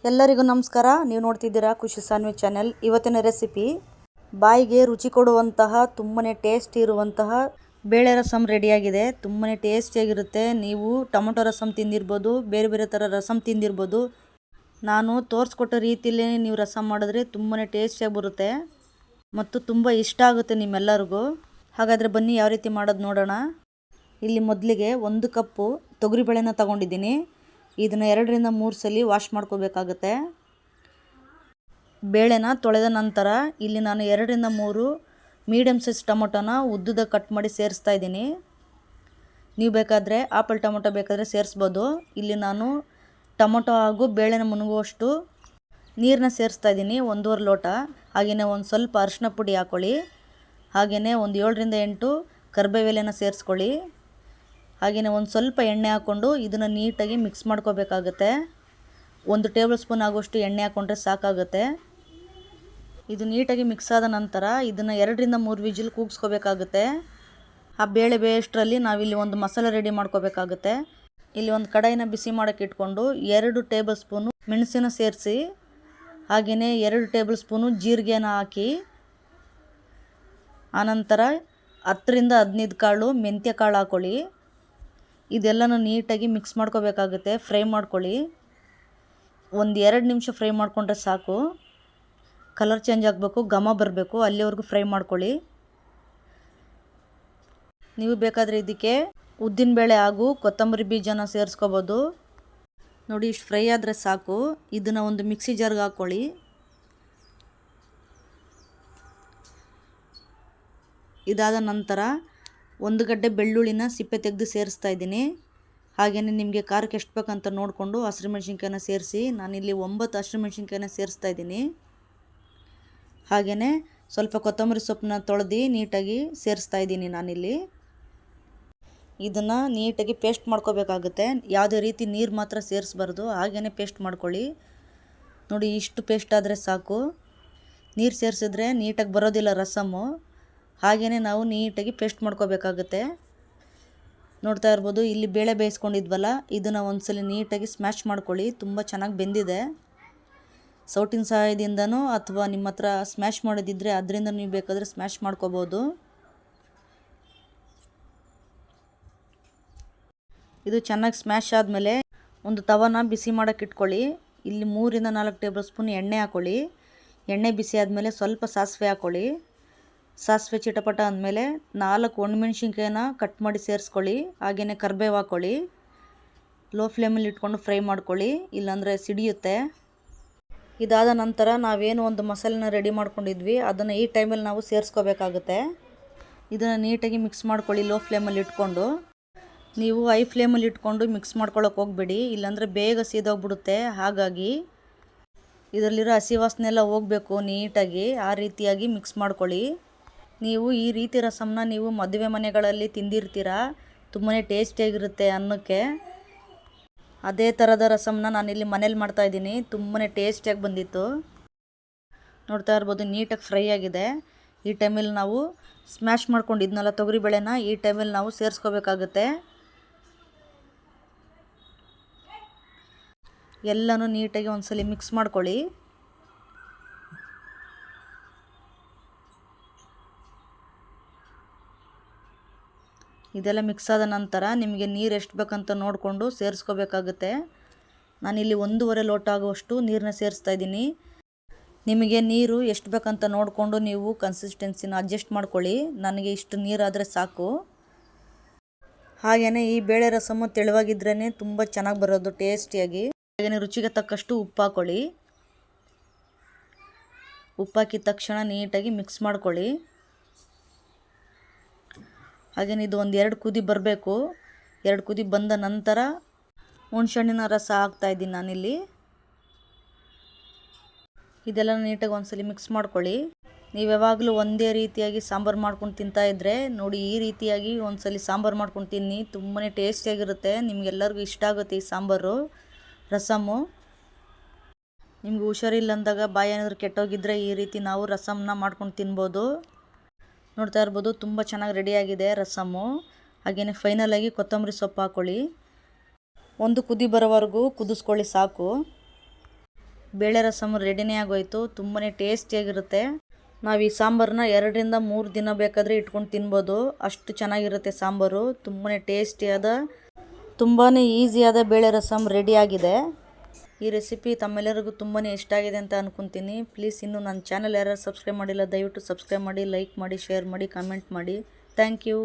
ಎಲ್ಲರಿಗೂ ನಮಸ್ಕಾರ. ನೀವು ನೋಡ್ತಿದ್ದೀರಾ ಖುಷಿ ಸಾನ್ವಿ ಚಾನೆಲ್. ಇವತ್ತಿನ ರೆಸಿಪಿ ಬಾಯಿಗೆ ರುಚಿ ಕೊಡುವಂತಹ ತುಂಬನೇ ಟೇಸ್ಟ್ ಇರುವಂತಹ ಬೇಳೆ ರಸಂ ರೆಡಿಯಾಗಿದೆ. ತುಂಬನೇ ಟೇಸ್ಟಿಯಾಗಿರುತ್ತೆ. ನೀವು ಟೊಮೊಟೊ ರಸಂ ತಿಂದಿರ್ಬೋದು, ಬೇರೆ ಬೇರೆ ಥರ ರಸಂ ತಿಂದಿರ್ಬೋದು. ನಾನು ತೋರಿಸ್ಕೊಟ್ಟ ರೀತಿಯಲ್ಲೇ ನೀವು ರಸಂ ಮಾಡಿದ್ರೆ ತುಂಬನೇ ಟೇಸ್ಟಿಯಾಗಿ ಬರುತ್ತೆ ಮತ್ತು ತುಂಬ ಇಷ್ಟ ಆಗುತ್ತೆ ನಿಮ್ಮೆಲ್ಲರಿಗೂ. ಹಾಗಾದರೆ ಬನ್ನಿ ಯಾವ ರೀತಿ ಮಾಡೋದು ನೋಡೋಣ. ಇಲ್ಲಿ ಮೊದಲಿಗೆ 1 ಕಪ್ಪು ತೊಗರಿಬೇಳೆನ ತಗೊಂಡಿದ್ದೀನಿ. ಇದನ್ನು 2 ರಿಂದ 3 ಸಲ ವಾಶ್ ಮಾಡ್ಕೋಬೇಕಾಗುತ್ತೆ. ಬೇಳೆನ ತೊಳೆದ ನಂತರ ಇಲ್ಲಿ ನಾನು 2 ರಿಂದ 3 ಮೀಡಿಯಮ್ ಸೈಜ್ ಟೊಮೊಟೊನ ಉದ್ದುದ ಕಟ್ ಮಾಡಿ ಸೇರಿಸ್ತಾ ಇದ್ದೀನಿ. ನೀವು ಬೇಕಾದರೆ ಆಪಲ್ ಟೊಮೊಟೊ ಬೇಕಾದರೆ ಸೇರಿಸ್ಬೋದು. ಇಲ್ಲಿ ನಾನು ಟೊಮೊಟೊ ಹಾಗೂ ಬೇಳೆನ ಮುನುಗುವಷ್ಟು ನೀರನ್ನ ಸೇರಿಸ್ತಾ ಇದ್ದೀನಿ, 1.5 ಲೋಟ. ಹಾಗೆಯೇ ಒಂದು ಸ್ವಲ್ಪ ಅರಿಶಿನ ಪುಡಿ ಹಾಕ್ಕೊಳ್ಳಿ. ಹಾಗೆಯೇ ಒಂದು 7 ರಿಂದ 8 ಕರಿಬೇವು ಎಲೆನ ಸೇರಿಸ್ಕೊಳ್ಳಿ. ಹಾಗೆಯೇ ಒಂದು ಸ್ವಲ್ಪ ಎಣ್ಣೆ ಹಾಕ್ಕೊಂಡು ಇದನ್ನು ನೀಟಾಗಿ ಮಿಕ್ಸ್ ಮಾಡ್ಕೋಬೇಕಾಗುತ್ತೆ. 1 ಟೇಬಲ್ ಸ್ಪೂನ್ ಆಗುವಷ್ಟು ಎಣ್ಣೆ ಹಾಕ್ಕೊಂಡ್ರೆ ಸಾಕಾಗುತ್ತೆ. ಇದು ನೀಟಾಗಿ ಮಿಕ್ಸ್ ಆದ ನಂತರ ಇದನ್ನು 2 ರಿಂದ 3 ವಿಜಿಲ್ ಕೂಗಿಸ್ಕೋಬೇಕಾಗುತ್ತೆ. ಆ ಬೇಳೆ ಬೇಯಷ್ಟರಲ್ಲಿ ನಾವಿಲ್ಲಿ ಒಂದು ಮಸಾಲೆ ರೆಡಿ ಮಾಡ್ಕೋಬೇಕಾಗುತ್ತೆ. ಇಲ್ಲಿ ಒಂದು ಕಡಾಯಿನ ಬಿಸಿ ಮಾಡೋಕ್ಕೆ ಇಟ್ಕೊಂಡು 2 ಟೇಬಲ್ ಸ್ಪೂನು ಮೆಣಸಿನ ಸೇರಿಸಿ, ಹಾಗೆಯೇ 2 ಟೇಬಲ್ ಸ್ಪೂನು ಜೀರಿಗೆನ ಹಾಕಿ, ಆನಂತರ 10 ರಿಂದ 15 ಕಾಳು ಮೆಂತ್ಯ ಕಾಳು ಹಾಕ್ಕೊಳ್ಳಿ. ಇದೆಲ್ಲನೂ ನೀಟಾಗಿ ಮಿಕ್ಸ್ ಮಾಡ್ಕೋಬೇಕಾಗುತ್ತೆ. ಫ್ರೈ ಮಾಡ್ಕೊಳ್ಳಿ. 1-2 ನಿಮಿಷ ಫ್ರೈ ಮಾಡಿಕೊಂಡ್ರೆ ಸಾಕು. ಕಲರ್ ಚೇಂಜ್ ಆಗಬೇಕು, ಘಮ ಬರಬೇಕು, ಅಲ್ಲಿವರೆಗೂ ಫ್ರೈ ಮಾಡ್ಕೊಳ್ಳಿ. ನೀವು ಬೇಕಾದರೆ ಇದಕ್ಕೆ ಉದ್ದಿನಬೇಳೆ ಹಾಗೂ ಕೊತ್ತಂಬರಿ ಬೀಜನ ಸೇರಿಸ್ಕೋಬೋದು. ನೋಡಿ, ಇಷ್ಟು ಫ್ರೈ ಆದರೆ ಸಾಕು. ಇದನ್ನು ಒಂದು ಮಿಕ್ಸಿ ಜಾರ್ಗೆ ಹಾಕ್ಕೊಳ್ಳಿ. ಇದಾದ ನಂತರ 1 ಗಡ್ಡೆ ಬೆಳ್ಳುಳ್ಳಿನ ಸಿಪ್ಪೆ ತೆಗೆದು ಸೇರಿಸ್ತಾ ಇದ್ದೀನಿ. ಹಾಗೆಯೇ ನಿಮಗೆ ಖಾರಕ್ಕೆ ಎಷ್ಟು ಬೇಕಂತ ನೋಡಿಕೊಂಡು ಹಸಿರುಮೆಣ್ಸಿನ್ಕಾಯಿನ ಸೇರಿಸಿ. ನಾನಿಲ್ಲಿ 9 ಹಸಿರುಮೆಣ್ಸಿನ್ಕಾಯಿನ ಸೇರಿಸ್ತಾ ಇದ್ದೀನಿ. ಹಾಗೆಯೇ ಸ್ವಲ್ಪ ಕೊತ್ತಂಬರಿ ಸೊಪ್ಪನ್ನ ತೊಳೆದು ನೀಟಾಗಿ ಸೇರಿಸ್ತಾ ಇದ್ದೀನಿ ನಾನಿಲ್ಲಿ. ಇದನ್ನು ನೀಟಾಗಿ ಪೇಸ್ಟ್ ಮಾಡ್ಕೋಬೇಕಾಗುತ್ತೆ. ಯಾವುದೇ ರೀತಿ ನೀರು ಮಾತ್ರ ಸೇರಿಸ್ಬಾರ್ದು, ಹಾಗೆಯೇ ಪೇಸ್ಟ್ ಮಾಡ್ಕೊಳ್ಳಿ. ನೋಡಿ, ಇಷ್ಟು ಪೇಸ್ಟ್ ಆದರೆ ಸಾಕು. ನೀರು ಸೇರಿಸಿದ್ರೆ ನೀಟಾಗಿ ಬರೋದಿಲ್ಲ ರಸಮ್ಮು. ಹಾಗೆಯೇ ನಾವು ನೀಟಾಗಿ ಪೇಸ್ಟ್ ಮಾಡ್ಕೋಬೇಕಾಗುತ್ತೆ. ನೋಡ್ತಾ ಇರ್ಬೋದು, ಇಲ್ಲಿ ಬೇಳೆ ಬೇಯಿಸ್ಕೊಂಡಿದ್ವಲ್ಲ, ಇದನ್ನು ಒಂದ್ಸಲ ನೀಟಾಗಿ ಸ್ಮ್ಯಾಶ್ ಮಾಡ್ಕೊಳ್ಳಿ. ತುಂಬ ಚೆನ್ನಾಗಿ ಬೆಂದಿದೆ. ಸೌಟಿನ ಸಹಾಯದಿಂದನೋ ಅಥವಾ ನಿಮ್ಮ ಹತ್ರ ಸ್ಮ್ಯಾಶ್ ಮಾಡೋದಿದ್ದರೆ ಅದರಿಂದ ನೀವು ಬೇಕಾದರೆ ಸ್ಮ್ಯಾಶ್ ಮಾಡ್ಕೋಬೋದು. ಇದು ಚೆನ್ನಾಗಿ ಸ್ಮ್ಯಾಶ್ ಆದಮೇಲೆ ಒಂದು ತವನ ಬಿಸಿ ಮಾಡೋಕ್ಕೆ ಇಟ್ಕೊಳ್ಳಿ. ಇಲ್ಲಿ 3 ರಿಂದ 4 ಟೇಬಲ್ ಸ್ಪೂನ್ ಎಣ್ಣೆ ಹಾಕ್ಕೊಳ್ಳಿ. ಎಣ್ಣೆ ಬಿಸಿ ಆದಮೇಲೆ ಸ್ವಲ್ಪ ಸಾಸಿವೆ ಹಾಕ್ಕೊಳ್ಳಿ. ಸಾಸಿವೆ ಚಿಟಪಟ ಅಂದಮೇಲೆ 4 ಒಣಮೆಣ್ಸಿನ್ಕಾಯಿನ ಕಟ್ ಮಾಡಿ ಸೇರಿಸ್ಕೊಳ್ಳಿ. ಹಾಗೆಯೇ ಕರಿಬೇವು ಹಾಕ್ಕೊಳ್ಳಿ. ಲೋ ಫ್ಲೇಮಲ್ಲಿ ಇಟ್ಕೊಂಡು ಫ್ರೈ ಮಾಡ್ಕೊಳ್ಳಿ, ಇಲ್ಲಾಂದರೆ ಸಿಡಿಯುತ್ತೆ. ಇದಾದ ನಂತರ ನಾವೇನು ಒಂದು ಮಸಾಲೆನ ರೆಡಿ ಮಾಡ್ಕೊಂಡಿದ್ವಿ ಅದನ್ನು ಈ ಟೈಮಲ್ಲಿ ನಾವು ಸೇರಿಸ್ಕೋಬೇಕಾಗುತ್ತೆ. ಇದನ್ನು ನೀಟಾಗಿ ಮಿಕ್ಸ್ ಮಾಡ್ಕೊಳ್ಳಿ ಲೋ ಫ್ಲೇಮಲ್ಲಿ ಇಟ್ಕೊಂಡು. ನೀವು ಹೈ ಫ್ಲೇಮಲ್ಲಿ ಇಟ್ಕೊಂಡು ಮಿಕ್ಸ್ ಮಾಡ್ಕೊಳ್ಳೋಕೆ ಹೋಗಬೇಡಿ, ಇಲ್ಲಾಂದರೆ ಬೇಗ ಸೀದೋಗ್ಬಿಡುತ್ತೆ. ಹಾಗಾಗಿ ಇದರಲ್ಲಿರೋ ಹಸಿ ವಾಸನೆ ಎಲ್ಲ ಹೋಗಬೇಕು ನೀಟಾಗಿ. ಆ ರೀತಿಯಾಗಿ ಮಿಕ್ಸ್ ಮಾಡ್ಕೊಳ್ಳಿ. ನೀವು ಈ ರೀತಿ ರಸಮ್ನ ನೀವು ಮದುವೆ ಮನೆಗಳಲ್ಲಿ ತಿಂದಿರ್ತೀರ. ತುಂಬಾ ಟೇಸ್ಟಿಯಾಗಿರುತ್ತೆ ಅನ್ನಕ್ಕೆ. ಅದೇ ಥರದ ರಸಮ್ನ ನಾನಿಲ್ಲಿ ಮನೇಲಿ ಮಾಡ್ತಾಯಿದ್ದೀನಿ. ತುಂಬಾ ಟೇಸ್ಟಿಯಾಗಿ ಬಂದಿತ್ತು. ನೋಡ್ತಾ ಇರ್ಬೋದು, ನೀಟಾಗಿ ಫ್ರೈ ಆಗಿದೆ. ಈ ಟೈಮಲ್ಲಿ ನಾವು ಸ್ಮ್ಯಾಶ್ ಮಾಡ್ಕೊಂಡಿದ್ನಲ್ಲ ತೊಗರಿಬೇಳೆನ ಈ ಟೈಮಲ್ಲಿ ನಾವು ಸೇರಿಸ್ಕೋಬೇಕಾಗುತ್ತೆ. ಎಲ್ಲನೂ ನೀಟಾಗಿ ಒಂದ್ಸಲಿ ಮಿಕ್ಸ್ ಮಾಡ್ಕೊಳ್ಳಿ. ಇದೆಲ್ಲ ಮಿಕ್ಸ್ ಆದ ನಂತರ ನಿಮಗೆ ನೀರು ಎಷ್ಟು ಬೇಕಂತ ನೋಡಿಕೊಂಡು ಸೇರಿಸ್ಕೋಬೇಕಾಗುತ್ತೆ. ನಾನಿಲ್ಲಿ 1.5 ಲೋಟ ಆಗುವಷ್ಟು ನೀರನ್ನ ಸೇರಿಸ್ತಾ ಇದ್ದೀನಿ. ನಿಮಗೆ ನೀರು ಎಷ್ಟು ಬೇಕಂತ ನೋಡಿಕೊಂಡು ನೀವು ಕನ್ಸಿಸ್ಟೆನ್ಸಿನ ಅಡ್ಜಸ್ಟ್ ಮಾಡ್ಕೊಳ್ಳಿ. ನನಗೆ ಇಷ್ಟು ನೀರಾದರೆ ಸಾಕು. ಹಾಗೆಯೇ ಈ ಬೇಳೆ ರಸಮು ತೆಳುವಾಗಿದ್ರೇ ತುಂಬ ಚೆನ್ನಾಗಿ ಬರೋದು ಟೇಸ್ಟಿಯಾಗಿ. ಹಾಗೆಯೇ ರುಚಿಗೆ ತಕ್ಕಷ್ಟು ಉಪ್ಪು ಹಾಕ್ಕೊಳ್ಳಿ. ಉಪ್ಪು ಹಾಕಿದ ತಕ್ಷಣ ನೀಟಾಗಿ ಮಿಕ್ಸ್ ಮಾಡ್ಕೊಳ್ಳಿ. ಹಾಗೆಯೇ ಇದು 1-2 ಕುದಿ ಬರಬೇಕು. 2 ಕುದಿ ಬಂದ ನಂತರ ಹುಣಸೆಹಣ್ಣಿನ ರಸ ಹಾಕ್ತಾಯಿದ್ದೀನಿ ನಾನಿಲ್ಲಿ. ಇದೆಲ್ಲ ನೀಟಾಗಿ ಒಂದ್ಸಲಿ ಮಿಕ್ಸ್ ಮಾಡ್ಕೊಳ್ಳಿ. ನೀವು ಯಾವಾಗಲೂ ಒಂದೇ ರೀತಿಯಾಗಿ ಸಾಂಬಾರು ಮಾಡ್ಕೊಂಡು ತಿಂತಾಯಿದ್ರೆ ನೋಡಿ, ಈ ರೀತಿಯಾಗಿ ಒಂದ್ಸಲಿ ಸಾಂಬಾರು ಮಾಡ್ಕೊಂಡು ತಿನ್ನಿ. ತುಂಬಾ ಟೇಸ್ಟಿಯಾಗಿರುತ್ತೆ. ನಿಮಗೆಲ್ಲರಿಗೂ ಇಷ್ಟ ಆಗುತ್ತೆ ಈ ಸಾಂಬಾರು ರಸಮ್ಮು. ನಿಮ್ಗೆ ಹುಷಾರಿಲ್ಲ ಅಂದಾಗ ಬಾಯಿ ಏನಾದರೂ ಕೆಟ್ಟೋಗಿದ್ದರೆ ಈ ರೀತಿ ನಾವು ರಸಮ್ನ ಮಾಡ್ಕೊಂಡು ತಿನ್ಬೋದು. ನೋಡ್ತಾ ಇರ್ಬೋದು, ತುಂಬ ಚೆನ್ನಾಗಿ ರೆಡಿಯಾಗಿದೆ ರಸಮ್ಮು. ಹಾಗೆಯೇ ಫೈನಲಾಗಿ ಕೊತ್ತಂಬರಿ ಸೊಪ್ಪು ಹಾಕ್ಕೊಳ್ಳಿ. 1 ಕುದಿ ಬರೋವರೆಗೂ ಕುದಿಸ್ಕೊಳ್ಳಿ ಸಾಕು. ಬೇಳೆ ರಸಮ್ ರೆಡಿನೇ ಆಗೋಯ್ತು. ತುಂಬಾ ಟೇಸ್ಟಿಯಾಗಿರುತ್ತೆ. ನಾವು ಈ ಸಾಂಬಾರನ್ನ 2ರಿಂದ 3 ದಿನ ಬೇಕಾದರೆ ಇಟ್ಕೊಂಡು ತಿನ್ಬೋದು. ಅಷ್ಟು ಚೆನ್ನಾಗಿರುತ್ತೆ ಸಾಂಬಾರು. ತುಂಬಾ ಟೇಸ್ಟಿಯಾದ ತುಂಬಾ ಈಸಿಯಾದ ಬೇಳೆ ರಸಮ್ ರೆಡಿಯಾಗಿದೆ. ಈ ರೆಸಿಪಿ ತಮ್ಮೆಲ್ಲರಿಗೂ ತುಂಬಾ ಇಷ್ಟ ಆಗಿದೆ ಅಂತ ಅಂದ್ಕೊತೀನಿ. ಪ್ಲೀಸ್ ಇನ್ನೂ ನನ್ನ ಚಾನಲ್ ಯಾರು ಸಬ್ಸ್ಕ್ರೈಬ್ ಮಾಡಿಲ್ಲ ದಯವಿಟ್ಟು ಸಬ್ಸ್ಕ್ರೈಬ್ ಮಾಡಿ, ಲೈಕ್ ಮಾಡಿ, ಶೇರ್ ಮಾಡಿ, ಕಮೆಂಟ್ ಮಾಡಿ. Thank you.